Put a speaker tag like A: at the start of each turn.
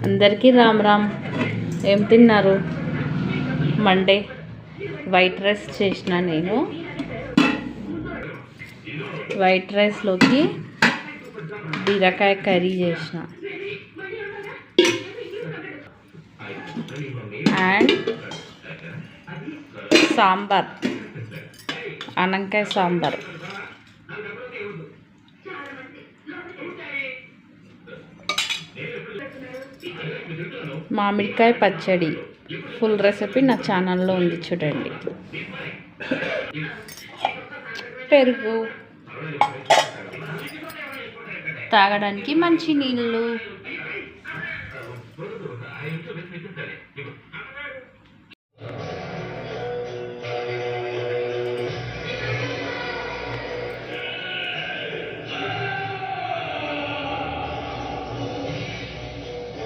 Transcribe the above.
A: అందరికీ రామ్ రామ్. ఏం తిన్నారు? మండే వైట్ రైస్ చేసిన నేను. వైట్ రైస్లోకి బీరకాయ కర్రీ చేసిన అండ్ సాంబార్, అనంకాయ సాంబార్. మామిడికాయ పచ్చడి. ఫుల్ రెసిపీ నా ఛానల్లో ఉంది, చూడండి. పెరుగు, తాగడానికి మంచి నీళ్ళు.